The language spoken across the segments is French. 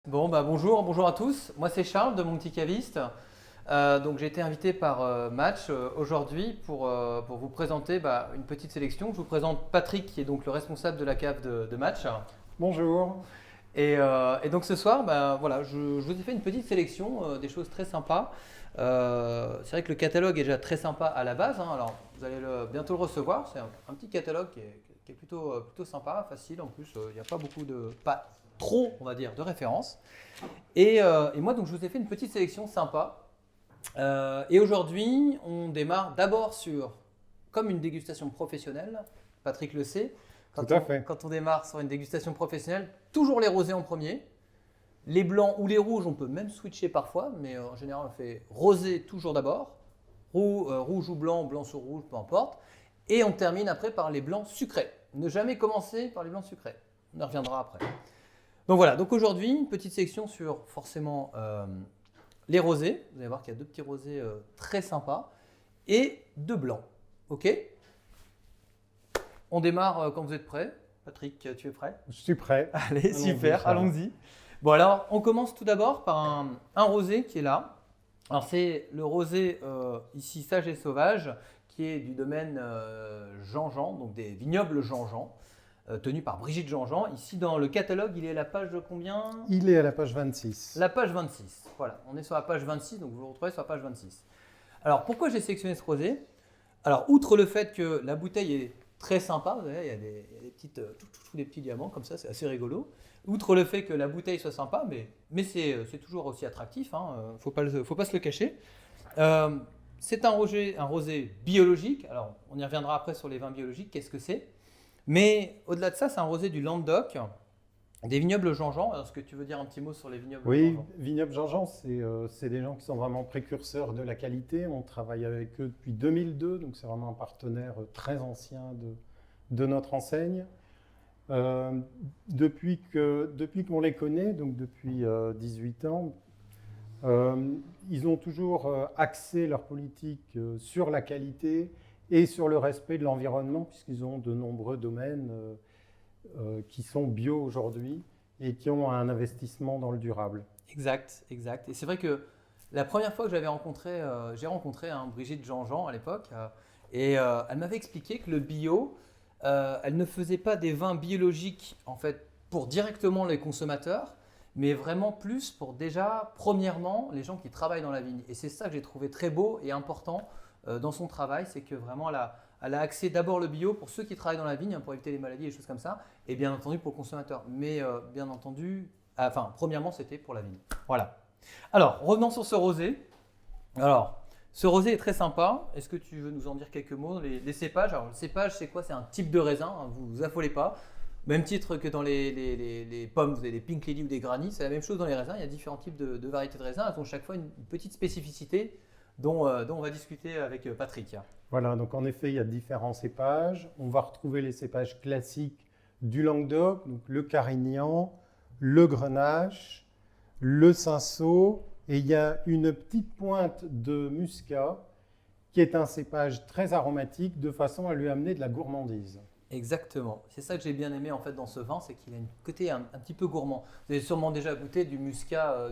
Bon, bonjour à tous. Moi, c'est Charles de Mon Petit Caviste. Donc, j'ai été invité par Match aujourd'hui pour vous présenter une petite sélection. Je vous présente Patrick, qui est donc le responsable de la cave de Match. Bonjour. Et donc, ce soir, voilà, je vous ai fait une petite sélection, des choses très sympas. C'est vrai que le catalogue est déjà très sympa à la base, hein. Alors, vous allez bientôt le recevoir. C'est un petit catalogue qui est plutôt sympa, facile. En plus, il n'y a pas beaucoup pas trop, on va dire, de références. Et moi, donc, je vous ai fait une petite sélection sympa. Et aujourd'hui, on démarre d'abord comme une dégustation professionnelle. Patrick le sait. Tout à fait. Quand on démarre sur une dégustation professionnelle, toujours les rosés en premier. Les blancs ou les rouges, on peut même switcher parfois, mais en général, on fait rosé toujours d'abord. Rouge ou blanc, blanc sur rouge, peu importe. Et on termine après par les blancs sucrés. Ne jamais commencer par les blancs sucrés. On y reviendra après. Donc voilà, donc aujourd'hui, une petite section sur forcément les rosés. Vous allez voir qu'il y a deux petits rosés très sympas et deux blancs. Ok? On démarre quand vous êtes prêts. Patrick, tu es prêt? Je suis prêt. Allez, super, allons-y. Bon alors, on commence tout d'abord par un rosé qui est là. Alors c'est le rosé ici Sage et Sauvage qui est du domaine Jean-Jean, donc des vignobles Jean-Jean, tenu par Brigitte Jean-Jean. Ici dans le catalogue, il est à la page de combien? Il est à la page 26. La page 26, voilà, on est sur la page 26, donc vous le retrouvez sur la page 26. Alors pourquoi j'ai sélectionné ce rosé? Alors outre le fait que la bouteille est très sympa, vous voyez, il y a des petites, tous des petits diamants comme ça, c'est assez rigolo. Outre le fait que la bouteille soit sympa, mais c'est toujours aussi attractif, hein, faut pas se le cacher. C'est un rosé biologique, alors on y reviendra après sur les vins biologiques, qu'est-ce que c'est? Mais au-delà de ça, c'est un rosé du Languedoc, des vignobles Jean-Jean. Est-ce que tu veux dire un petit mot sur les vignobles Oui, Jean-Jean? Vignoble Jean-Jean, c'est des gens qui sont vraiment précurseurs de la qualité. On travaille avec eux depuis 2002, donc c'est vraiment un partenaire très ancien de notre enseigne. Depuis qu'on les connaît, donc depuis 18 ans, ils ont toujours axé leur politique sur la qualité et sur le respect de l'environnement, puisqu'ils ont de nombreux domaines qui sont bio aujourd'hui et qui ont un investissement dans le durable. Exact, exact. Et c'est vrai que la première fois que j'ai rencontré Brigitte Jean-Jean à l'époque, elle m'avait expliqué que le bio, elle ne faisait pas des vins biologiques en fait pour directement les consommateurs, mais vraiment plus pour déjà, premièrement, les gens qui travaillent dans la vigne. Et c'est ça que j'ai trouvé très beau et important dans son travail, c'est que vraiment elle a axé d'abord le bio pour ceux qui travaillent dans la vigne, hein, pour éviter les maladies et des choses comme ça, et bien entendu pour le consommateur. Mais bien entendu, premièrement, c'était pour la vigne. Voilà. Alors, revenons sur ce rosé. Alors, ce rosé est très sympa. Est-ce que tu veux nous en dire quelques mots? Les cépages. Alors, le cépage, c'est quoi? C'est un type de raisin, hein, vous affolez pas. Même titre que dans les pommes, vous avez des pink lily ou des granny, c'est la même chose dans les raisins. Il y a différents types de variétés de raisins. Elles ont chaque fois une petite spécificité dont on va discuter avec Patrick. Voilà, donc en effet, il y a différents cépages. On va retrouver les cépages classiques du Languedoc, donc le Carignan, le Grenache, le Cinsault, et il y a une petite pointe de muscat qui est un cépage très aromatique de façon à lui amener de la gourmandise. Exactement. C'est ça que j'ai bien aimé en fait dans ce vin, c'est qu'il a un côté un petit peu gourmand. Vous avez sûrement déjà goûté du muscat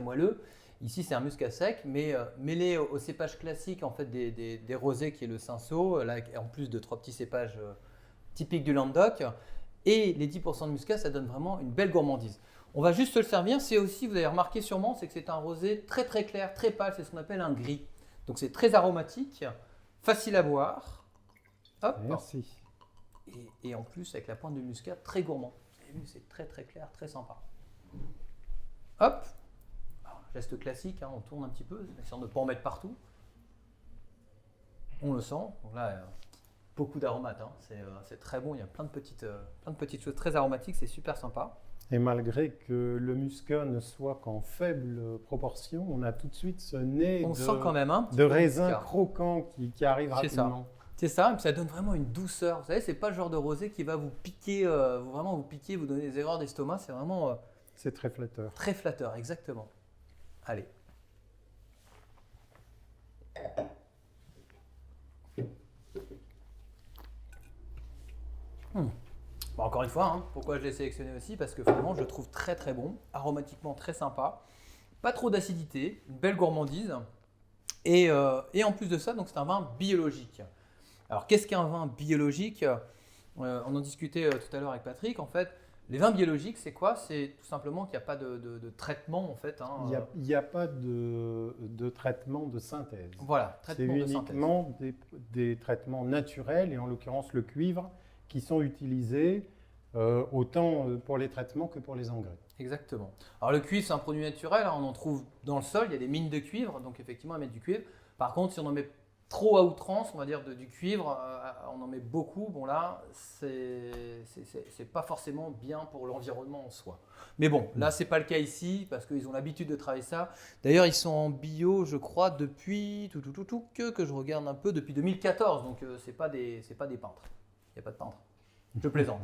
moelleux. Ici, c'est un muscat sec, mais mêlé au cépage classique en fait des rosés qui est le Cinsault, là en plus de trois petits cépages typiques du Languedoc, et les 10% de muscat, ça donne vraiment une belle gourmandise. On va juste se le servir. C'est aussi, vous avez remarqué sûrement, c'est que c'est un rosé très très clair, très pâle. C'est ce qu'on appelle un gris. Donc c'est très aromatique, facile à boire. Hop. Merci. Et en plus, avec la pointe de muscat, très gourmand. Vous avez vu, c'est très très clair, très sympa. Hop. Alors, geste classique, hein, on tourne un petit peu, essayant de ne pas en mettre partout. On le sent. Donc là, beaucoup d'aromates, hein. C'est très bon. Il y a plein de petites choses très aromatiques. C'est super sympa. Et malgré que le muscat ne soit qu'en faible proportion, on a tout de suite ce nez On sent quand même un petit de peu de raisin muscat. croquant qui arrive C'est ça. rapidement. C'est ça, et puis ça donne vraiment une douceur. Vous savez, c'est pas le genre de rosé qui va vous piquer, vraiment vous piquer, vous donner des erreurs d'estomac. C'est vraiment C'est très flatteur. très flatteur, exactement. Allez. Bon, Bon, encore une fois, hein, pourquoi je l'ai sélectionné aussi? Parce que finalement, je le trouve très très bon, aromatiquement très sympa, pas trop d'acidité, une belle gourmandise. Et en plus de ça, donc c'est un vin biologique. Alors, qu'est-ce qu'un vin biologique? On en discutait tout à l'heure avec Patrick. En fait, les vins biologiques, c'est quoi? C'est tout simplement qu'il n'y a pas de traitement, en fait. Hein, Il n'y a pas de traitement de synthèse. voilà, C'est traitement de synthèse. uniquement des traitements naturels, et en l'occurrence le cuivre, qui sont utilisés autant pour les traitements que pour les engrais. Exactement. Alors, le cuivre, c'est un produit naturel. Hein, on en trouve dans le sol. Il y a des mines de cuivre. Donc, effectivement, à mettre du cuivre. Par contre, si on en met trop à outrance, on va dire du cuivre, on en met beaucoup. Bon, là, c'est pas forcément bien pour l'environnement en soi. Mais bon, là, c'est pas le cas ici parce qu'ils ont l'habitude de travailler ça. D'ailleurs, ils sont en bio, je crois, depuis que je regarde un peu depuis 2014. Donc, c'est pas des peintres. Il n'y a pas de peintres. Je plaisante.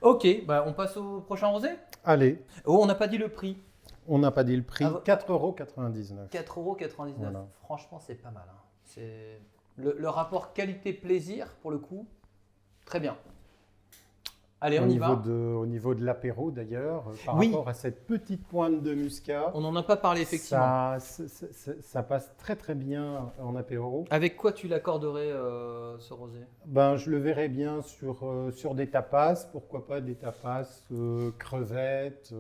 Ok, bah, on passe au prochain rosé. Allez, Oh, on n'a pas dit le prix. on n'a pas dit le prix, Ah, 4,99 €. 4,99 €. Voilà. Franchement, c'est pas mal. Hein. C'est le rapport qualité-plaisir, pour le coup, très bien. Allez, on y va. Au niveau de l'apéro d'ailleurs, par Oui. rapport à cette petite pointe de muscat, On n'en a pas parlé, effectivement. ça passe très très bien en apéro. Avec quoi tu l'accorderais, ce rosé? Ben, je le verrais bien sur des tapas, pourquoi pas des tapas crevettes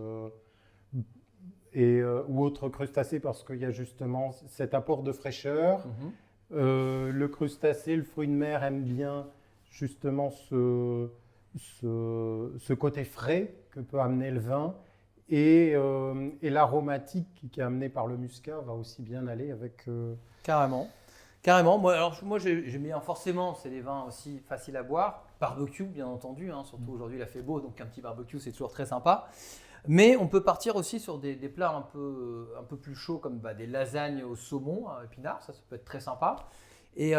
ou autres crustacés, parce qu'il y a justement cet apport de fraîcheur. Mhm. Le crustacé, le fruit de mer aime bien justement ce côté frais que peut amener le vin, et l'aromatique qui est amené par le muscat va aussi bien aller avec. Carrément. Carrément. Moi j'aime bien, forcément, c'est des vins aussi faciles à boire. Barbecue, bien entendu. Hein, surtout aujourd'hui, il a fait beau, donc un petit barbecue, c'est toujours très sympa. Mais on peut partir aussi sur des plats un peu plus chauds, comme des lasagnes au saumon, à épinards. Ça peut être très sympa. Et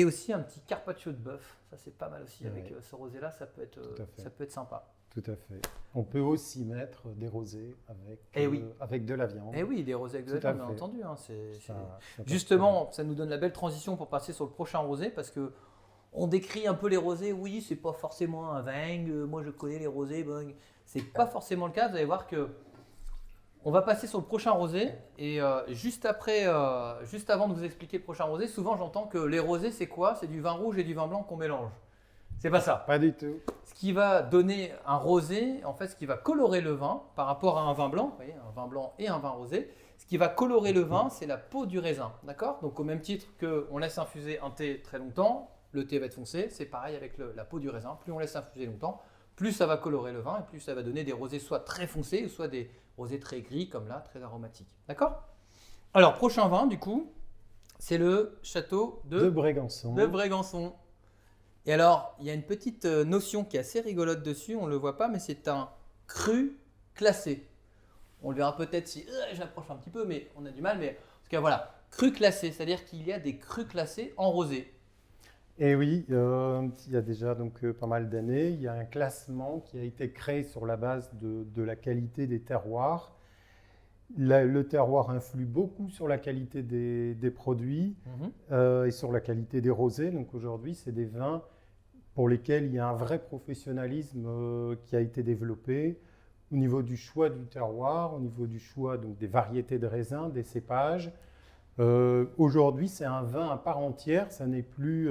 aussi un petit carpaccio de bœuf. Ça, c'est pas mal aussi. Ouais. Avec ce rosé-là, ça peut être sympa. Tout à fait. On peut aussi mettre des rosés Eh oui. avec de la viande. Et oui, des rosés avec de la Tout à viande, bien fait. entendu. Hein, Ça passe Justement, ça nous donne la belle transition pour passer sur le prochain rosé, parce que on décrit un peu les rosés. Oui, c'est pas forcément un vin. Moi, je connais les rosés. Ben, c'est pas forcément le cas. Vous allez voir que on va passer sur le prochain rosé. Et juste avant de vous expliquer le prochain rosé, souvent j'entends que les rosés, c'est quoi? C'est du vin rouge et du vin blanc qu'on mélange. C'est pas ça. Pas du tout. Ce qui va donner un rosé, en fait, ce qui va colorer le vin par rapport à un vin blanc, vous voyez, un vin blanc et un vin rosé, ce qui va colorer le vin, c'est la peau du raisin, d'accord? Donc au même titre qu'on laisse infuser un thé très longtemps, le thé va être foncé, c'est pareil avec la peau du raisin. Plus on laisse infuser longtemps, plus ça va colorer le vin et plus ça va donner des rosés soit très foncés, soit des rosés très gris comme là, très aromatiques, d'accord? Alors prochain vin, du coup, c'est le château De Brégançon. de Brégançon. Et alors, il y a une petite notion qui est assez rigolote dessus, on ne le voit pas, mais c'est un cru classé. On le verra peut-être si j'approche un petit peu, mais on a du mal. Mais en tout cas, voilà, cru classé, c'est-à-dire qu'il y a des crus classés en rosé. Et oui, il y a déjà donc pas mal d'années, il y a un classement qui a été créé sur la base de la qualité des terroirs. Le terroir influe beaucoup sur la qualité des produits et sur la qualité des rosés. Donc aujourd'hui, c'est des vins pour lesquels il y a un vrai professionnalisme qui a été développé au niveau du choix du terroir, au niveau du choix donc, des variétés de raisins, des cépages. Aujourd'hui, c'est un vin à part entière, ça n'est plus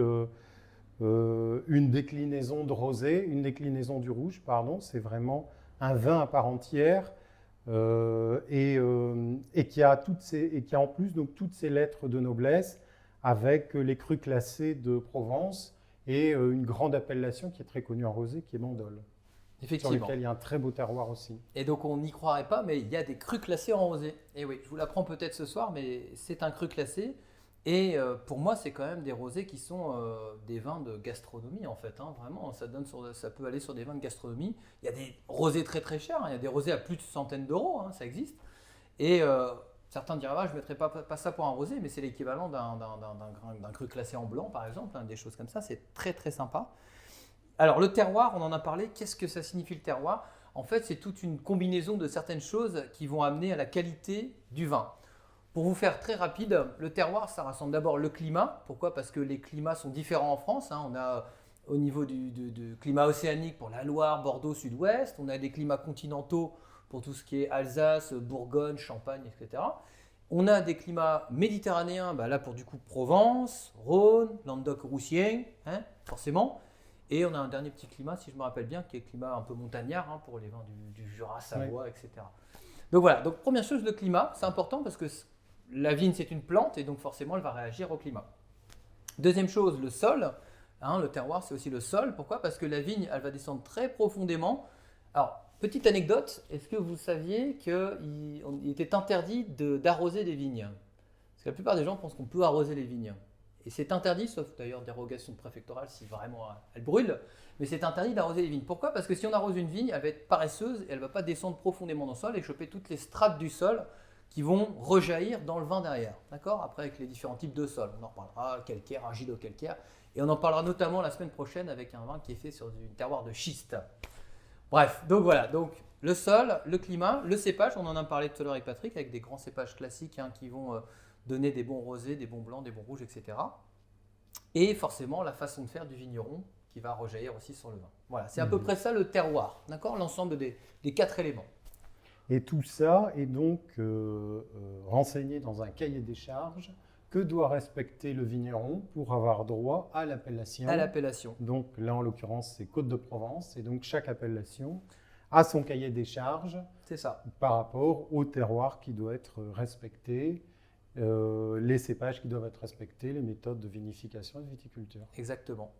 une déclinaison de rosé, une déclinaison du rouge, pardon, c'est vraiment un vin à part entière. Et qui a en plus donc toutes ces lettres de noblesse avec les crus classés de Provence et une grande appellation qui est très connue en rosé qui est Mandolle, sur Effectivement. lequel il y a un très beau terroir aussi. Et donc, on n'y croirait pas, mais il y a des crus classés en rosé. Et oui, je vous l'apprends peut-être ce soir, mais c'est un cru classé. Et pour moi, c'est quand même des rosés qui sont des vins de gastronomie, en fait. Hein, vraiment, ça peut aller sur des vins de gastronomie. Il y a des rosés très très chers, hein, il y a des rosés à plus de centaines d'euros, hein, ça existe. Et certains diraient, je ne mettrais pas ça pour un rosé, mais c'est l'équivalent d'un cru classé en blanc, par exemple, hein, des choses comme ça, c'est très très sympa. Alors, le terroir, on en a parlé, qu'est-ce que ça signifie le terroir? En fait, c'est toute une combinaison de certaines choses qui vont amener à la qualité du vin. Pour vous faire très rapide, le terroir, ça rassemble d'abord le climat. Pourquoi? Parce que les climats sont différents en France. Hein. On a au niveau du climat océanique pour la Loire, Bordeaux, Sud-Ouest. On a des climats continentaux pour tout ce qui est Alsace, Bourgogne, Champagne, etc. On a des climats méditerranéens, là pour du coup Provence, Rhône, Languedoc-Roussillon, hein, forcément. Et on a un dernier petit climat, si je me rappelle bien, qui est le climat un peu montagnard, hein, pour les vins du Jura, Savoie, etc. Donc voilà, donc première chose, le climat, c'est important parce que la vigne c'est une plante et donc forcément elle va réagir au climat. Deuxième chose, le sol, hein, le terroir c'est aussi le sol. Pourquoi ? Parce que la vigne elle va descendre très profondément. Alors, petite anecdote, est-ce que vous saviez qu'il était interdit d'arroser des vignes ? Parce que la plupart des gens pensent qu'on peut arroser les vignes. Et c'est interdit, sauf d'ailleurs dérogation préfectorale si vraiment elle brûle, mais c'est interdit d'arroser les vignes. Pourquoi ? Parce que si on arrose une vigne, elle va être paresseuse et elle ne va pas descendre profondément dans le sol et choper toutes les strates du sol qui vont rejaillir dans le vin derrière. D'accord ? Après, avec les différents types de sols, on en reparlera, calcaire, argilo-calcaire, et on en parlera notamment la semaine prochaine avec un vin qui est fait sur une terroir de schiste. Bref, donc voilà, donc le sol, le climat, le cépage, on en a parlé tout à l'heure avec Patrick, avec des grands cépages classiques hein, qui vont donner des bons rosés, des bons blancs, des bons rouges, etc. Et forcément la façon de faire du vigneron qui va rejaillir aussi sur le vin. Voilà, c'est à peu près ça le terroir, d'accord ? L'ensemble des 4 éléments. Et tout ça est donc renseigné dans un cahier des charges que doit respecter le vigneron pour avoir droit à l'appellation. À l'appellation. Donc là, en l'occurrence, c'est Côte de Provence. Et donc, chaque appellation a son cahier des charges. C'est ça. Par rapport au terroir qui doit être respecté, les cépages qui doivent être respectés, les méthodes de vinification et de viticulture. Exactement.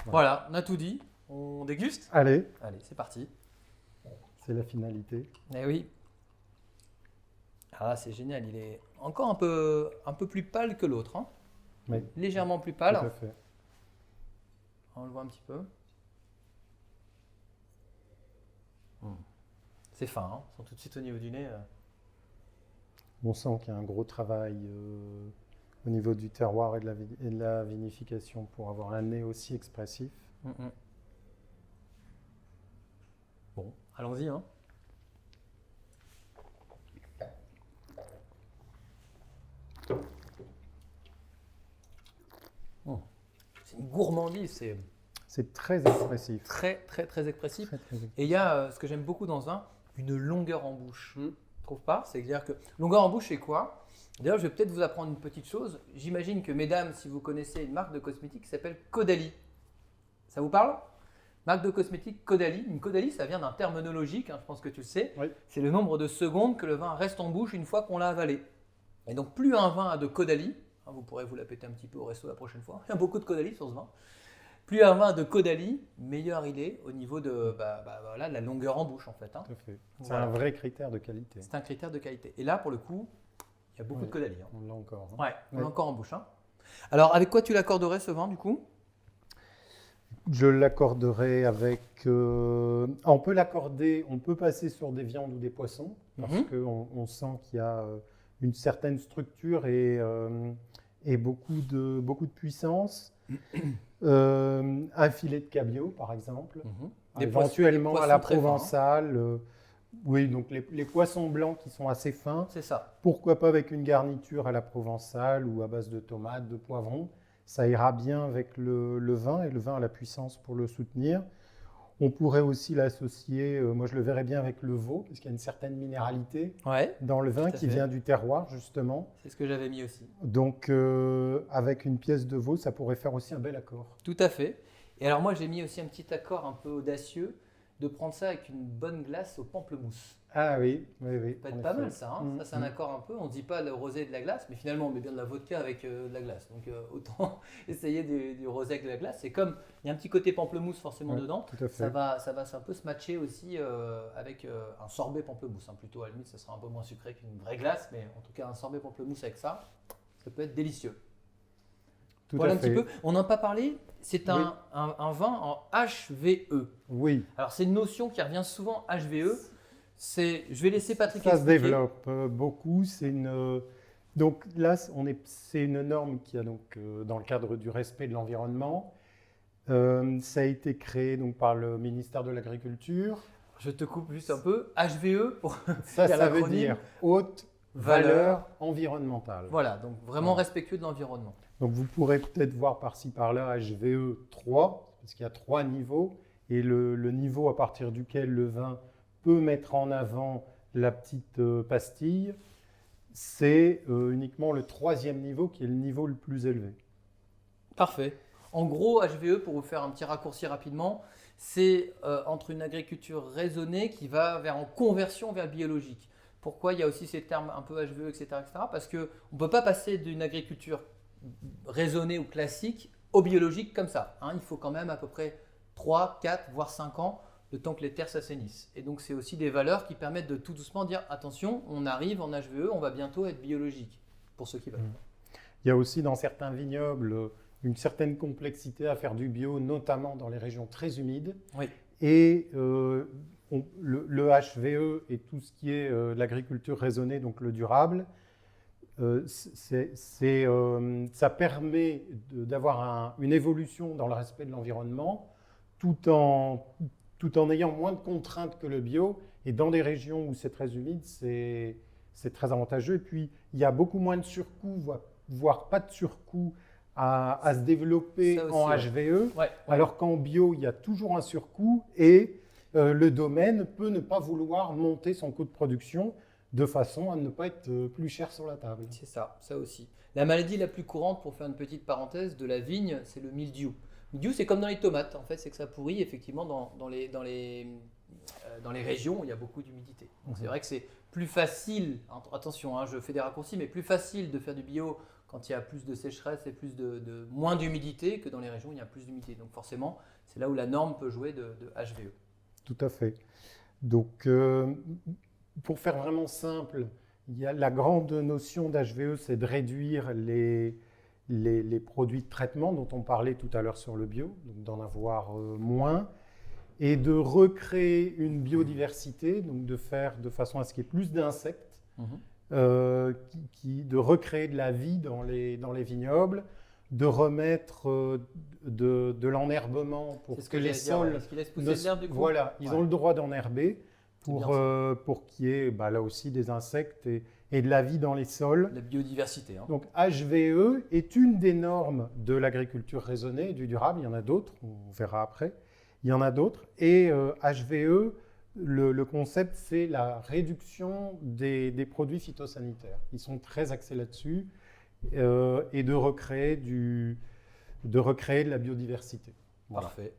Voilà, on a tout dit. On déguste ? Allez, c'est parti. c'est la finalité. Eh oui. Ah, c'est génial. Il est encore un peu plus pâle que l'autre. Hein. Oui. Légèrement plus pâle. Tout à fait. On le voit un petit peu. C'est fin. Hein. Ils sont tout de suite au niveau du nez. On sent qu'il y a un gros travail au niveau du terroir et de la vinification pour avoir un nez aussi expressif. Bon, allons-y. Hein. C'est une gourmandise, c'est très expressif. Très, très, très expressif. Très, très expressif. Et il y a, ce que j'aime beaucoup dans ce vin, une longueur en bouche. Tu trouves pas ? C'est-à-dire que longueur en bouche, c'est quoi ? D'ailleurs, je vais peut-être vous apprendre une petite chose. J'imagine que, mesdames, si vous connaissez une marque de cosmétiques qui s'appelle Caudalie. Ça vous parle ? Marque de cosmétiques Caudalie. Une Caudalie, ça vient d'un terme œnologique, hein, je pense que tu le sais. Oui. C'est le nombre de secondes que le vin reste en bouche une fois qu'on l'a avalé. Et donc, plus un vin a de Caudalie, hein, vous pourrez vous la péter un petit peu au resto la prochaine fois. Il y a beaucoup de Caudalie sur ce vin. Plus un vin a de Caudalie, meilleur il est au niveau de la longueur en bouche en fait. Hein. Tout à fait. C'est Voilà. un vrai critère de qualité. C'est un critère de qualité. Et là, pour le coup, il y a beaucoup de Caudalie. Hein. On l'a encore. Hein. Ouais, on l'a encore en bouche. Hein. Alors, avec quoi tu l'accorderais ce vin du coup ? Je l'accorderai avec... on peut l'accorder, on peut passer sur des viandes ou des poissons, parce qu'on sent qu'il y a une certaine structure et beaucoup de puissance. Un filet de cabillaud, par exemple. Éventuellement à la provençale. Oui, donc les poissons blancs qui sont assez fins. C'est ça. Pourquoi pas avec une garniture à la provençale ou à base de tomates, de poivrons. Ça ira bien avec le vin et le vin a la puissance pour le soutenir. On pourrait aussi l'associer, moi je le verrais bien avec le veau, parce qu'il y a une certaine minéralité dans le vin qui vient du terroir justement. C'est ce que j'avais mis aussi. Donc avec une pièce de veau, ça pourrait faire aussi un bel accord. Tout à fait. Et alors moi j'ai mis aussi un petit accord un peu audacieux de prendre ça avec une bonne glace au pamplemousse. Ah oui, oui. Ça peut être pas mal ça, hein. Ça c'est un accord un peu, on ne dit pas le rosé et de la glace, mais finalement on met bien de la vodka avec de la glace. Donc autant essayer du rosé avec de la glace. C'est comme, il y a un petit côté pamplemousse forcément dedans, tout à fait. ça va un peu se matcher aussi avec un sorbet pamplemousse. Hein. Plutôt à la limite ça sera un peu moins sucré qu'une vraie glace, mais en tout cas un sorbet pamplemousse avec ça peut être délicieux. Voilà un petit peu. On n'en a pas parlé, c'est un vin en HVE. Oui. Alors c'est une notion qui revient souvent, HVE. Je vais laisser Patrick expliquer. Ça se développe beaucoup. Donc là, c'est une norme qui a donc dans le cadre du respect de l'environnement. Ça a été créé donc par le ministère de l'Agriculture. Je te coupe juste un peu. HVE pour ça veut dire haute valeur environnementale. Voilà, donc vraiment respectueux de l'environnement. Donc vous pourrez peut-être voir par-ci par-là HVE 3, parce qu'il y a 3 niveaux, et le niveau à partir duquel le vin peut mettre en avant la petite pastille, c'est uniquement le 3e niveau qui est le niveau le plus élevé. Parfait. En gros, HVE, pour vous faire un petit raccourci rapidement, c'est entre une agriculture raisonnée qui va en conversion vers le biologique. Pourquoi il y a aussi ces termes un peu HVE, etc. etc. Parce qu'on ne peut pas passer d'une agriculture raisonnée ou classique au biologique comme ça. Hein. Il faut quand même à peu près 3, 4, voire 5 ans, le temps que les terres s'assainissent. Et donc, c'est aussi des valeurs qui permettent de tout doucement dire attention, on arrive en HVE, on va bientôt être biologique, pour ceux qui veulent. Il y a aussi dans certains vignobles une certaine complexité à faire du bio, notamment dans les régions très humides. Oui. Et le HVE et tout ce qui est l'agriculture raisonnée, donc le durable, ça permet d'avoir une évolution dans le respect de l'environnement tout en ayant moins de contraintes que le bio. Et dans des régions où c'est très humide, c'est très avantageux. Et puis, il y a beaucoup moins de surcoûts, voire pas de surcoûts à se développer aussi, en HVE, ouais. alors qu'en bio, il y a toujours un surcoût et le domaine peut ne pas vouloir monter son coût de production de façon à ne pas être plus cher sur la table. C'est ça aussi. La maladie la plus courante, pour faire une petite parenthèse, de la vigne, c'est le mildiou. Le mildiou, c'est comme dans les tomates, en fait, c'est que ça pourrit effectivement dans les régions où il y a beaucoup d'humidité. Donc c'est vrai que c'est plus facile, attention, hein, je fais des raccourcis, mais plus facile de faire du bio quand il y a plus de sécheresse et moins d'humidité que dans les régions où il y a plus d'humidité. Donc forcément, c'est là où la norme peut jouer de HVE. Tout à fait. Donc, pour faire vraiment simple, il y a la grande notion d'HVE, c'est de réduire les produits de traitement dont on parlait tout à l'heure sur le bio, donc d'en avoir moins, et de recréer une biodiversité, donc de faire de façon à ce qu'il y ait plus d'insectes, de recréer de la vie dans les vignobles, de remettre de l'enherbement pour que les sols... Voilà, ils ont le droit d'enherber pour qu'il y ait là aussi des insectes et de la vie dans les sols. La biodiversité. Hein. Donc HVE est une des normes de l'agriculture raisonnée et du durable. Il y en a d'autres, on verra après. Il y en a d'autres. Et HVE, le concept, c'est la réduction des produits phytosanitaires. Ils sont très axés là-dessus et de recréer de la biodiversité. Voilà. Parfait.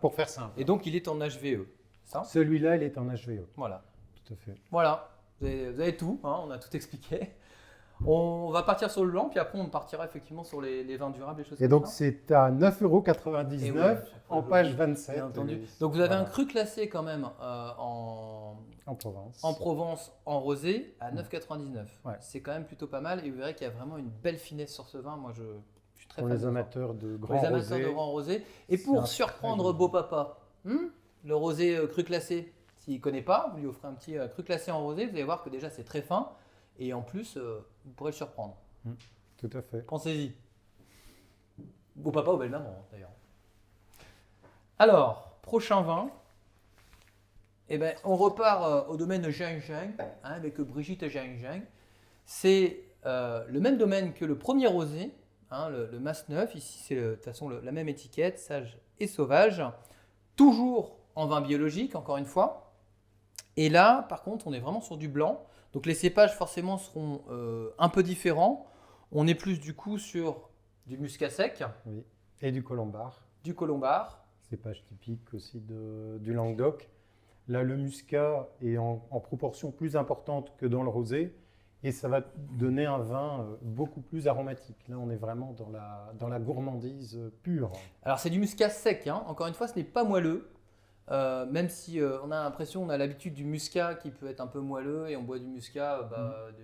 Pour faire simple. Et donc, il est en HVE. Ça Celui-là, il est en HVE. Voilà. Tout à fait. Voilà. Vous avez tout. Hein, on a tout expliqué. On va partir sur le blanc, puis après, on partira effectivement sur les vins durables et choses comme ça. Et donc, c'est à 9,99 € en page 27. Bien entendu. Donc, vous avez un cru classé quand même en Provence. En Provence, en rosé, à 9,99 €. Ouais. C'est quand même plutôt pas mal. Et vous verrez qu'il y a vraiment une belle finesse sur ce vin. Moi, je suis très fan. Pour les amateurs de grand rosé. Pour les amateurs de grand rosé. Et pour surprendre beau papa, le rosé cru classé, s'il ne connaît pas, vous lui offrez un petit cru classé en rosé. Vous allez voir que déjà, c'est très fin. Et en plus, vous pourrez le surprendre. Tout à fait. Pensez-y. Beau papa ou belle maman, d'ailleurs. Alors, prochain vin. Eh ben, on repart au domaine de Jiangzheng, avec Brigitte Jiangzheng. C'est le même domaine que le premier rosé, le Mas 9. Ici, c'est de toute façon la même étiquette, sage et sauvage. Toujours en vin biologique, encore une fois. Et là, par contre, on est vraiment sur du blanc. Donc les cépages, forcément, seront un peu différents. On est plus, du coup, sur du muscat sec. Oui. Et du colombard. Du colombard. Cépage typique aussi du Languedoc. Là, le muscat est en proportion plus importante que dans le rosé et ça va donner un vin beaucoup plus aromatique. Là, on est vraiment dans la gourmandise pure. Alors, c'est du muscat sec. Encore une fois, ce n'est pas moelleux. Même si on a l'impression, on a l'habitude du muscat qui peut être un peu moelleux et on boit du muscat,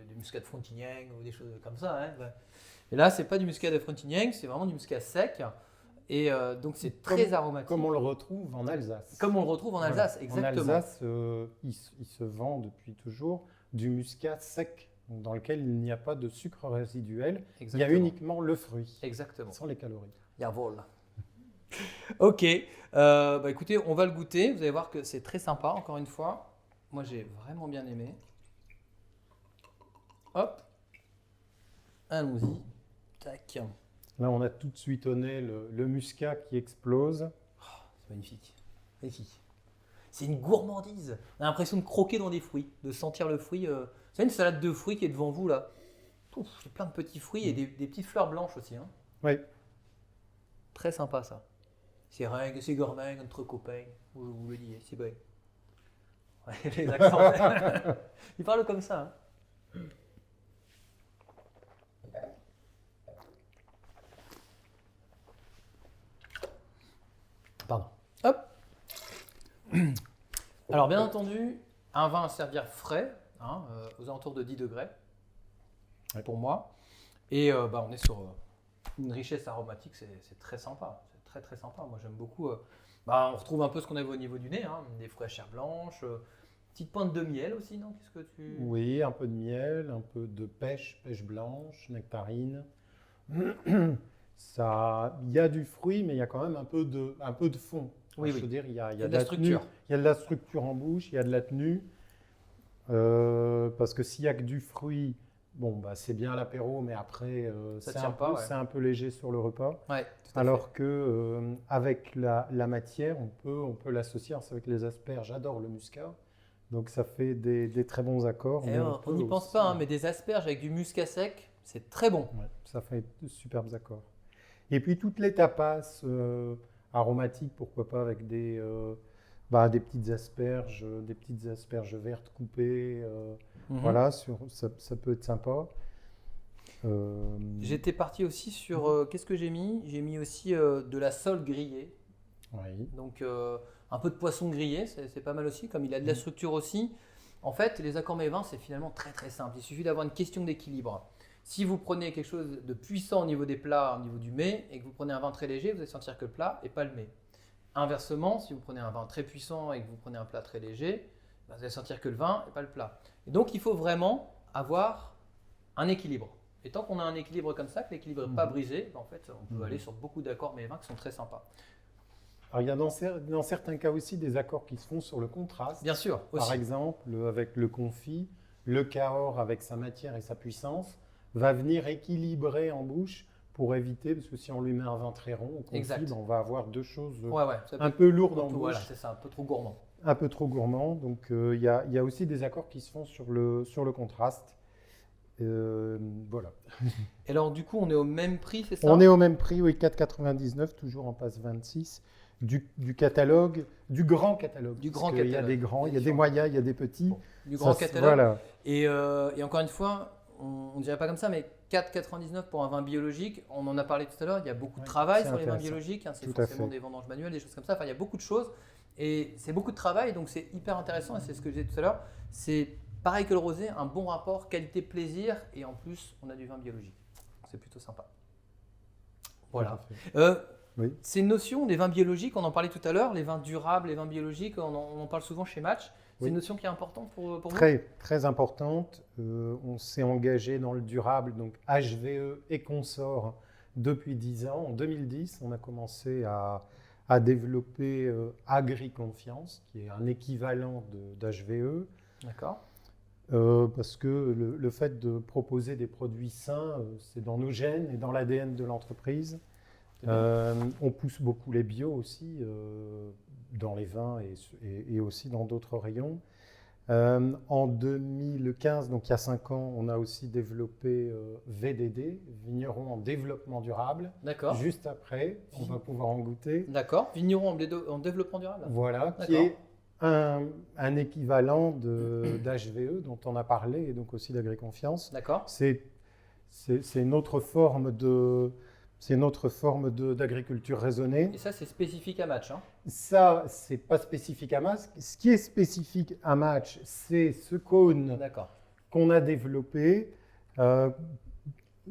du muscat de Frontignan ou des choses comme ça. Et là, c'est pas du muscat de Frontignan, c'est vraiment du muscat sec. Et donc, c'est très aromatique. Comme on le retrouve en Alsace. Comme on le retrouve en Alsace, exactement. En Alsace, il se vend depuis toujours du muscat sec, dans lequel il n'y a pas de sucre résiduel. Exactement. Il y a uniquement le fruit. Exactement. Sans les calories. Jawohl. Ok. Écoutez, on va le goûter. Vous allez voir que c'est très sympa, encore une fois. Moi, j'ai vraiment bien aimé. Hop. Allons-y. Tac. Là, on a tout de suite le muscat qui explose. Magnifique. Magnifique. C'est une gourmandise. On a l'impression de croquer dans des fruits, de sentir le fruit. C'est une salade de fruits qui est devant vous là. Ouf, c'est plein de petits fruits et des petites fleurs blanches aussi. Hein. Oui. Très sympa ça. C'est règle, c'est gourmand entre copains. Vous le disiez, c'est vrai. Ouais, les accents. Ils parlent comme ça. Hein. Pardon. Hop. Alors bien entendu, un vin à servir frais, hein, aux alentours de 10 degrés, pour moi. Et on est sur une richesse aromatique, c'est très sympa. C'est très très sympa. Moi j'aime beaucoup. On retrouve un peu ce qu'on avait au niveau du nez, hein, des fruits à chair blanche, petite pointe de miel aussi, non? Qu'est-ce que tu... Oui, un peu de miel, un peu de pêche blanche, nectarine. Ça, il y a du fruit, mais il y a quand même un peu de fond. Oui, Je oui. veux dire, il y a de la structure. Il y a de la structure en bouche, il y a de la tenue. Parce que s'il n'y a que du fruit, c'est bien à l'apéro, mais après, Ça c'est tient pas, ouais. c'est un peu léger sur le repas. Ouais, tout à Alors que avec la matière, on peut l'associer. Alors, c'est avec les asperges, j'adore le muscat. Donc ça fait des très bons accords. fait. mais On n'y peut pense aussi- pas, hein, mais des asperges avec du muscat sec, c'est très bon. Ouais, ça fait de superbes accords. Et puis toutes les tapas aromatiques, pourquoi pas avec des petites asperges vertes coupées. Mhm. Voilà, ça peut être sympa. J'étais parti aussi sur... qu'est-ce que j'ai mis? J'ai mis aussi de la sole grillée. Oui. Donc un peu de poisson grillé, c'est pas mal aussi, comme il a de la structure aussi. En fait, les accords mets-vins, c'est finalement très très simple. Il suffit d'avoir une question d'équilibre. Si vous prenez quelque chose de puissant au niveau des plats, au niveau du mets, et que vous prenez un vin très léger, vous allez sentir que le plat et pas le mets. Inversement, si vous prenez un vin très puissant et que vous prenez un plat très léger, vous allez sentir que le vin et pas le plat. Et donc il faut vraiment avoir un équilibre. Et tant qu'on a un équilibre comme ça, que l'équilibre n'est pas brisé, en fait, on peut aller sur beaucoup d'accords mets-vins qui sont très sympas. Alors il y a dans certains cas aussi des accords qui se font sur le contraste. Bien sûr, aussi. Par exemple, avec le confit, le Cahors avec sa matière et sa puissance va venir équilibrer en bouche pour éviter, parce que si on lui met un vin très rond au confit, Exact. on va avoir deux choses Ouais, ça peut un être peu lourdes un en peu- bouche, Voilà, c'est ça, un peu trop gourmand. un peu trop gourmand. Donc il y a aussi des accords qui se font sur le contraste. Voilà. Et alors, du coup, on est au même prix, c'est ça? On est au même prix, oui, 4,99, toujours en passe 26, du catalogue, du grand catalogue. Du parce grand qu'il y a catalogue. des grands, il y a des Différents. moyens, il y a des petits. Bon, du grand Ça, catalogue. Voilà. Et encore une fois, on ne dirait pas comme ça, mais 4,99 pour un vin biologique, on en a parlé tout à l'heure, il y a beaucoup de Ouais, travail c'est sur les vins intéressant. biologiques, hein, c'est Tout à forcément fait. des vendanges manuelles, des choses comme ça, enfin il y a beaucoup de choses, et c'est beaucoup de travail, donc c'est hyper intéressant, et c'est ce que j'ai dit tout à l'heure, c'est pareil que le rosé, un bon rapport qualité-plaisir, et en plus on a du vin biologique, c'est plutôt sympa. Voilà. Tout à fait. Oui. Ces notions des vins biologiques, on en parlait tout à l'heure, les vins durables, les vins biologiques, on en parle souvent chez Match. C'est Oui. une notion qui est importante pour vous? Très, très importante. On s'est engagé dans le durable, donc HVE et consorts, depuis 10 ans. En 2010, on a commencé à développer AgriConfiance, qui est un équivalent d'HVE. D'accord. Parce que le fait de proposer des produits sains, c'est dans nos gènes et dans l'ADN de l'entreprise. On pousse beaucoup les bio aussi, dans les vins et aussi dans d'autres rayons. En 2015, donc il y a 5 ans, on a aussi développé VDD, Vigneron en développement durable. D'accord. Juste après, on va pouvoir en goûter. D'accord. Vigneron en développement durable. Voilà, qui D'accord. est un équivalent d'HVE dont on a parlé et donc aussi d'AgriConfiance. D'accord. C'est une autre forme d'agriculture raisonnée. Et ça, c'est spécifique à Match. Hein. Ça, c'est pas spécifique à Match. Ce qui est spécifique à Match, c'est ce cône D'accord. qu'on a développé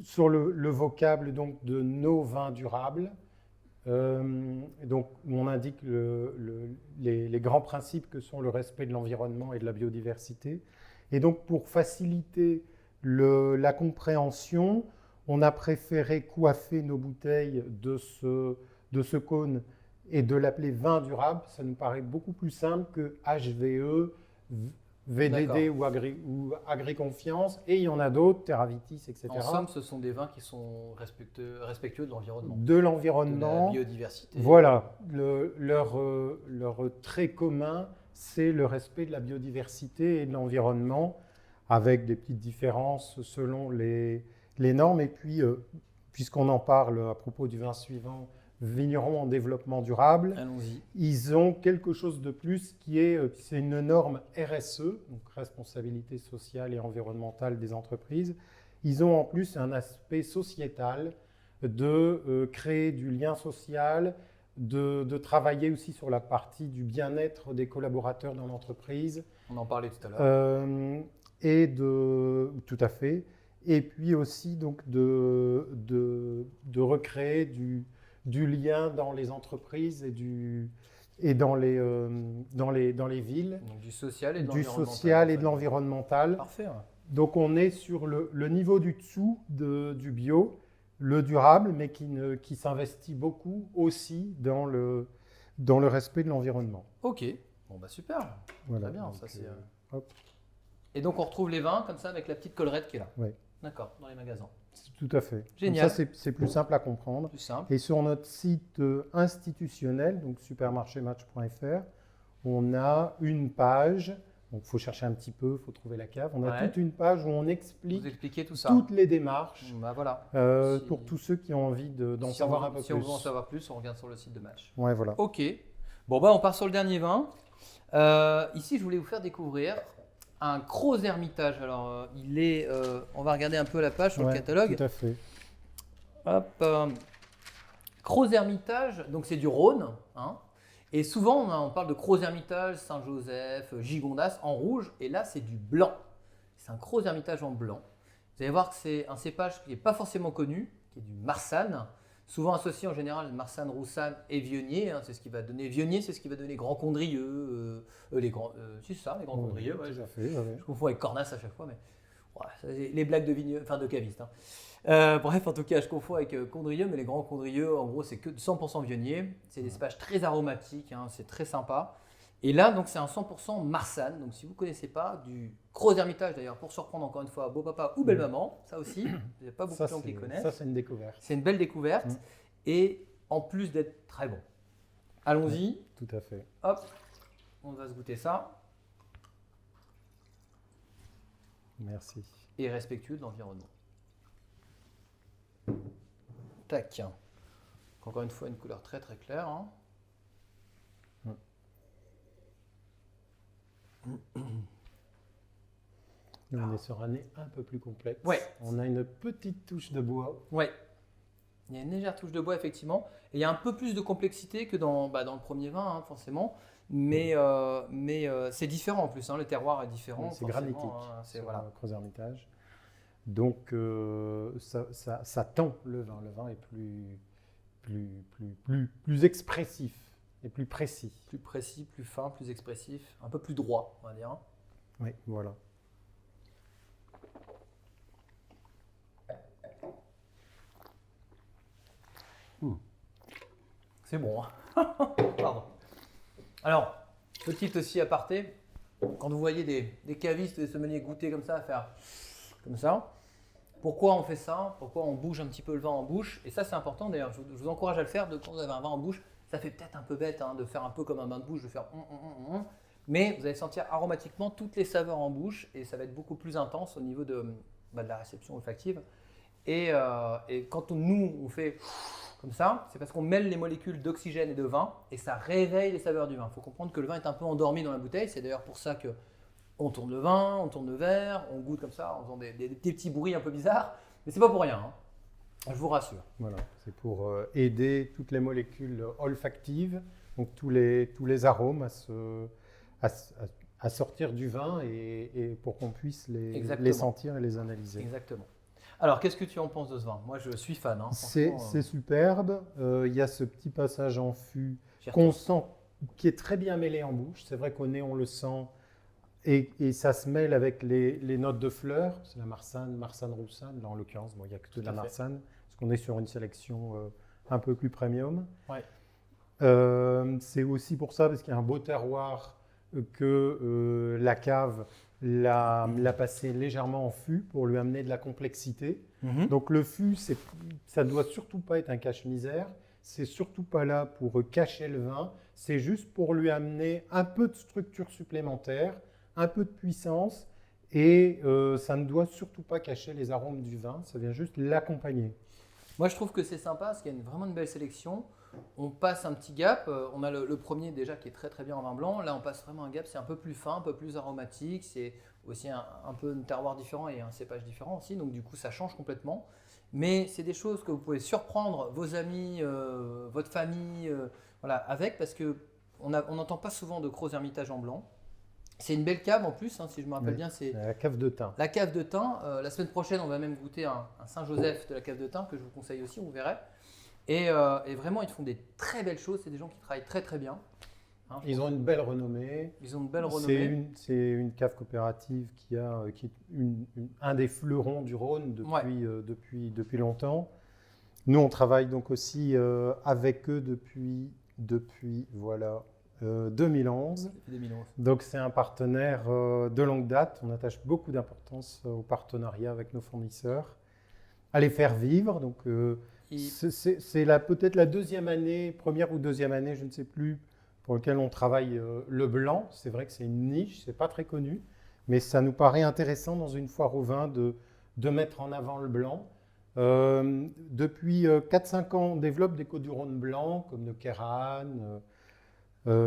sur le vocable donc, de nos vins durables. Donc, on indique les grands principes que sont le respect de l'environnement et de la biodiversité. Et donc, pour faciliter la compréhension, on a préféré coiffer nos bouteilles de ce cône et de l'appeler vin durable. Ça nous paraît beaucoup plus simple que HVE, VDD ou Agri-Confiance, et il y en a d'autres, Terravitis, etc. En somme, ce sont des vins qui sont respectueux de l'environnement. De De la l'environnement. biodiversité. Voilà, leur trait commun, c'est le respect de la biodiversité et de l'environnement, avec des petites différences selon les normes. Et puis, puisqu'on en parle à propos du vin suivant, vignerons en développement durable, Allons-y. ils ont quelque chose de plus c'est une norme RSE, donc responsabilité sociale et environnementale des entreprises. Ils ont en plus un aspect sociétal de créer du lien social, de travailler aussi sur la partie du bien-être des collaborateurs dans l'entreprise. On en parlait tout à l'heure. Tout à fait. Et puis aussi donc de recréer du lien dans les entreprises et dans les villes. Donc, du social et de Du l'environnemental. social et de l'environnemental. Parfait. Ouais. Donc on est sur le niveau du dessous du bio, le durable, mais qui s'investit beaucoup aussi dans le respect de l'environnement. Ok. Bon, bah super. Voilà. Très bien. Donc, Ça, c'est, hop. Et donc, on retrouve les vins comme ça avec la petite collerette qui est là. Oui. D'accord, dans les magasins. Tout à fait. Génial. Comme ça, c'est plus simple à comprendre. Plus simple. Et sur notre site institutionnel, donc supermarchématch.fr, on a une page. Donc, il faut chercher un petit peu, il faut trouver la cave. On a toute une page où on explique Vous expliquez tout ça. toutes les démarches Bah voilà. pour tous ceux qui ont envie d'en savoir un peu Si plus. on veut en savoir plus, on regarde sur le site de Match. Ouais, voilà. Ok. Bon, bah on part sur le dernier vin. Ici, je voulais vous faire découvrir un Cros Hermitage. Alors, on va regarder un peu la page sur le catalogue. Tout à fait. Hop. Cros Hermitage, donc c'est du Rhône. Hein. Et souvent, on parle de Cros Hermitage, Saint-Joseph, Gigondas en rouge. Et là, c'est du blanc. C'est un Cros Hermitage en blanc. Vous allez voir que c'est un cépage qui n'est pas forcément connu, qui est du Marsanne. Souvent associé en général Marsanne, Roussanne et Viognier. Hein, c'est ce qui va donner Viognier, c'est ce qui va donner Grand Condrieu. C'est ça, les Grands Condrieux. Ouais, Tout à fait. Ouais. je confonds avec Cornas à chaque fois, mais c'est les blagues de cavistes. Hein. Bref, en tout cas, je confonds avec Condrieu, mais les Grands Condrieux, en gros, c'est que 100% Viognier. C'est des cépages très aromatiques, hein, c'est très sympa. Et là, donc, c'est un 100% Marsanne. Donc, si vous ne connaissez pas, du Cros Hermitage d'ailleurs, pour surprendre encore une fois beau papa ou belle maman, ça aussi, il n'y a pas beaucoup de gens qui connaissent. Ça, c'est une découverte. C'est une belle découverte et en plus d'être très bon. Allons-y. Tout à fait. Hop, on va se goûter ça. Merci. Et respectueux de l'environnement. Tac. Encore une fois, une couleur très très claire. Hein. On est sur un nez un peu plus complexe. Ouais. On a une petite touche de bois. Ouais. Il y a une légère touche de bois, effectivement. Et il y a un peu plus de complexité que dans le premier vin, hein, forcément. Mais c'est différent en plus. Hein. Le terroir est différent. C'est granitique. Hein, c'est voilà. Cros Hermitage. Donc, ça tend le vin. Le vin est plus expressif et plus précis. Plus précis, plus fin, plus expressif. Un peu plus droit, on va dire. Oui, voilà. C'est bon. Hein. Pardon. Alors, petite aussi aparté, quand vous voyez des cavistes, des sommeliers goûter comme ça, faire comme ça, pourquoi on fait ça? Pourquoi on bouge un petit peu le vin en bouche? Et ça, c'est important d'ailleurs, je vous encourage à le faire quand vous avez un vin en bouche. Ça fait peut-être un peu bête hein, de faire un peu comme un bain de bouche, de faire mais vous allez sentir aromatiquement toutes les saveurs en bouche et ça va être beaucoup plus intense au niveau de la réception olfactive. Et quand on fait comme ça, c'est parce qu'on mêle les molécules d'oxygène et de vin et ça réveille les saveurs du vin. Il faut comprendre que le vin est un peu endormi dans la bouteille. C'est d'ailleurs pour ça qu'on tourne le vin, on tourne le verre, on goûte comme ça en faisant des petits bruits un peu bizarres. Mais c'est pas pour rien, hein. Je vous rassure. Voilà, c'est pour aider toutes les molécules olfactives, donc tous les arômes à sortir du vin et pour qu'on puisse les sentir et les analyser. Exactement. Alors, qu'est-ce que tu en penses de ce vin? Moi, je suis fan. Hein, c'est superbe. Il y a ce petit passage en fût qu'on sent, qui est très bien mêlé en bouche. C'est vrai qu'au nez, on le sent. Et ça se mêle avec les notes de fleurs. C'est la Marsanne, Roussanne. Là, en l'occurrence, il n'y a que de la Marsanne. Parce qu'on est sur une sélection un peu plus premium. Ouais. C'est aussi pour ça, parce qu'il y a un beau terroir que la cave l'a passé légèrement en fût pour lui amener de la complexité. Donc le fût, ça ne doit surtout pas être un cache-misère. C'est surtout pas là pour cacher le vin. C'est juste pour lui amener un peu de structure supplémentaire, un peu de puissance. Et ça ne doit surtout pas cacher les arômes du vin. Ça vient juste l'accompagner. Moi, je trouve que c'est sympa parce qu'il y a vraiment une belle sélection. On passe un petit gap. On a le premier déjà qui est très très bien en vin blanc. Là, on passe vraiment un gap. C'est un peu plus fin, un peu plus aromatique. C'est aussi un peu un terroir différent et un cépage différent aussi. Donc, du coup, ça change complètement. Mais c'est des choses que vous pouvez surprendre vos amis, votre famille, voilà, avec parce qu'on n'entend pas souvent de gros ermitages en blanc. C'est une belle cave en plus, hein, si je me rappelle bien. C'est la cave de thym. la cave de thym. La semaine prochaine, on va même goûter un Saint-Joseph de la cave de thym que je vous conseille aussi, vous verrez. Et vraiment, ils font des très belles choses. C'est des gens qui travaillent très très bien. Hein, ils ont une belle renommée. Ils ont une belle renommée. C'est une cave coopérative qui est un des fleurons du Rhône depuis longtemps. Nous, on travaille donc aussi avec eux depuis 2011. 2011. Donc c'est un partenaire de longue date. On attache beaucoup d'importance au partenariat avec nos fournisseurs, à les faire vivre. Donc c'est peut-être la première ou deuxième année, je ne sais plus, pour lequel on travaille le blanc. C'est vrai que c'est une niche, c'est pas très connu, mais ça nous paraît intéressant dans une foire au vin de mettre en avant le blanc. Depuis 4-5 ans, on développe des Côtes-du-Rhône blancs comme le Kéran,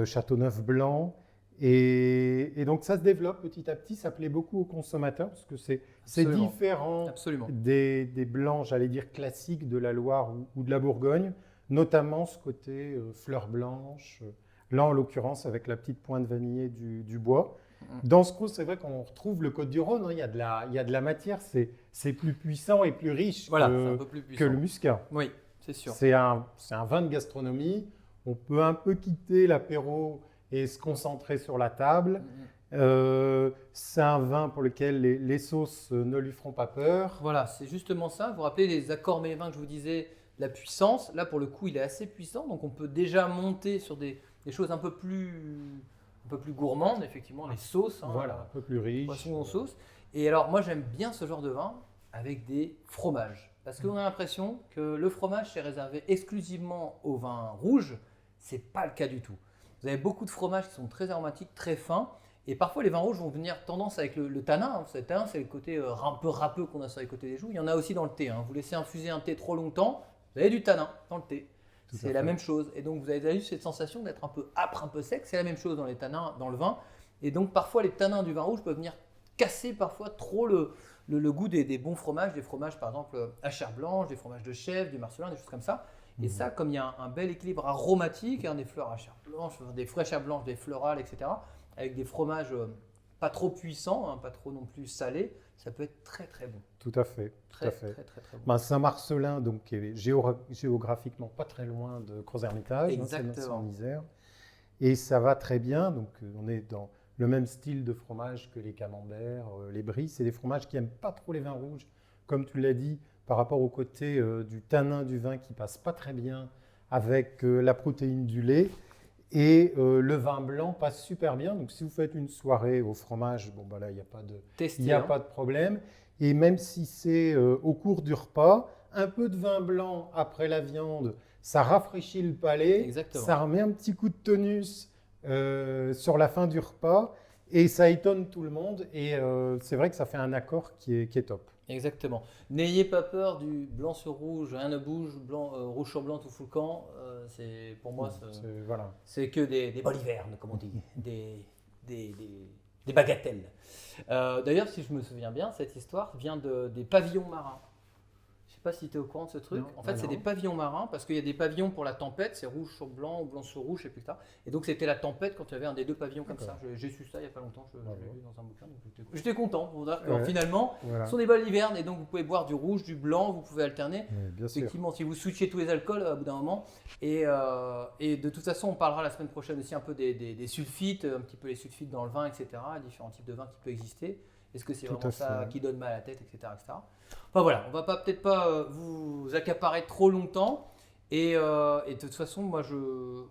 Châteauneuf blanc. Et donc ça se développe petit à petit, ça plaît beaucoup aux consommateurs parce que c'est différent des blancs, j'allais dire classiques de la Loire ou de la Bourgogne, notamment ce côté fleurs blanches, là en l'occurrence avec la petite pointe vanillée du bois. Dans ce coup, c'est vrai qu'on retrouve le Côte-du-Rhône, hein, il y a de la matière, c'est plus puissant et plus riche que le muscat. Oui, c'est sûr. C'est un vin de gastronomie, on peut un peu quitter l'apéro et se concentrer sur la table. C'est un vin pour lequel les sauces ne lui feront pas peur. Voilà, c'est justement ça. Vous vous rappelez les accords mévins que je vous disais, la puissance. Là, pour le coup, il est assez puissant. Donc, on peut déjà monter sur des choses un peu plus gourmandes, effectivement, les sauces. Hein, voilà, un peu plus riche. Poisson en sauce. Et alors, moi, j'aime bien ce genre de vin avec des fromages. Parce qu'on a l'impression que le fromage, c'est réservé exclusivement au vin rouge. Ce n'est pas le cas du tout. Vous avez beaucoup de fromages qui sont très aromatiques, très fins. Et parfois, les vins rouges vont venir tendance avec le tanin. Hein. Le tanin, c'est le côté un peu râpeux qu'on a sur les côtés des joues. Il y en a aussi dans le thé. Hein. Vous laissez infuser un thé trop longtemps, vous avez du tanin dans le thé. C'est la même chose. Et donc, vous avez eu cette sensation d'être un peu âpre, un peu sec. C'est la même chose dans les tanins, dans le vin. Et donc, parfois, les tanins du vin rouge peuvent venir casser parfois trop le goût des bons fromages. Des fromages, par exemple, à chair blanche, des fromages de chèvre, du marcelin, des choses comme ça. Et ça, comme il y a un bel équilibre aromatique, hein, des fleurs à chair blanche, des fraîches à blanche, des florales, etc., avec des fromages pas trop puissants, hein, pas trop non plus salés, ça peut être très très bon. Tout à fait. Très bon. Saint-Marcelin, donc, qui est géographiquement pas très loin de Crozes-Hermitage, hein, c'est en Isère. Et ça va très bien, donc on est dans le même style de fromage que les camemberts, les brie. C'est des fromages qui n'aiment pas trop les vins rouges, comme tu l'as dit, par rapport au côté du tanin du vin qui passe pas très bien avec la protéine du lait. Et le vin blanc passe super bien. Donc, si vous faites une soirée au fromage, bon, bah là, il n'y a pas de problème. Et même si c'est au cours du repas, un peu de vin blanc après la viande, ça rafraîchit le palais. Exactement. Ça remet un petit coup de tonus sur la fin du repas. Et ça étonne tout le monde. Et c'est vrai que ça fait un accord qui est top. Exactement. N'ayez pas peur du blanc sur rouge, rien ne bouge, rouge sur blanc tout fout le camp. Pour moi, c'est que des bolivernes, comme on dit, des bagatelles. D'ailleurs, si je me souviens bien, cette histoire vient des pavillons marins. Je ne sais pas si tu es au courant de ce truc. En fait, c'est des pavillons marins parce qu'il y a des pavillons pour la tempête, c'est rouge sur blanc ou blanc sur rouge, et puis ça. Et donc, c'était la tempête quand il y avait un des deux pavillons comme ça. J'ai su ça il n'y a pas longtemps, je l'ai lu dans un bouquin. J'étais content pour dire que finalement, ce sont des balivernes et donc vous pouvez boire du rouge, du blanc, vous pouvez alterner. Effectivement, si vous switchez tous les alcools au bout d'un moment. Et de toute façon, on parlera la semaine prochaine aussi un peu des sulfites, un petit peu les sulfites dans le vin, etc. Différents types de vins qui peuvent exister. Est-ce que c'est vraiment ça qui donne mal à la tête, etc. Enfin voilà, on va peut-être pas vous accaparer trop longtemps. Et de toute façon,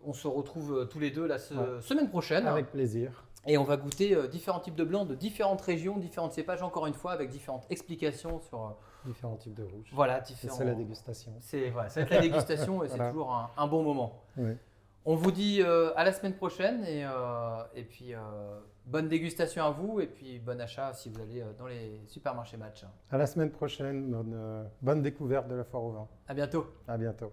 on se retrouve tous les deux la semaine prochaine. Avec plaisir. Et on va goûter différents types de blancs de différentes régions, différents cépages, encore une fois, avec différentes explications sur différents types de rouges. Voilà, c'est la dégustation. Ça va être la dégustation et c'est toujours un bon moment. Oui. On vous dit à la semaine prochaine et puis bonne dégustation à vous et puis bon achat si vous allez dans les supermarchés Match. À la semaine prochaine, bonne découverte de la foire au vin. À bientôt. À bientôt.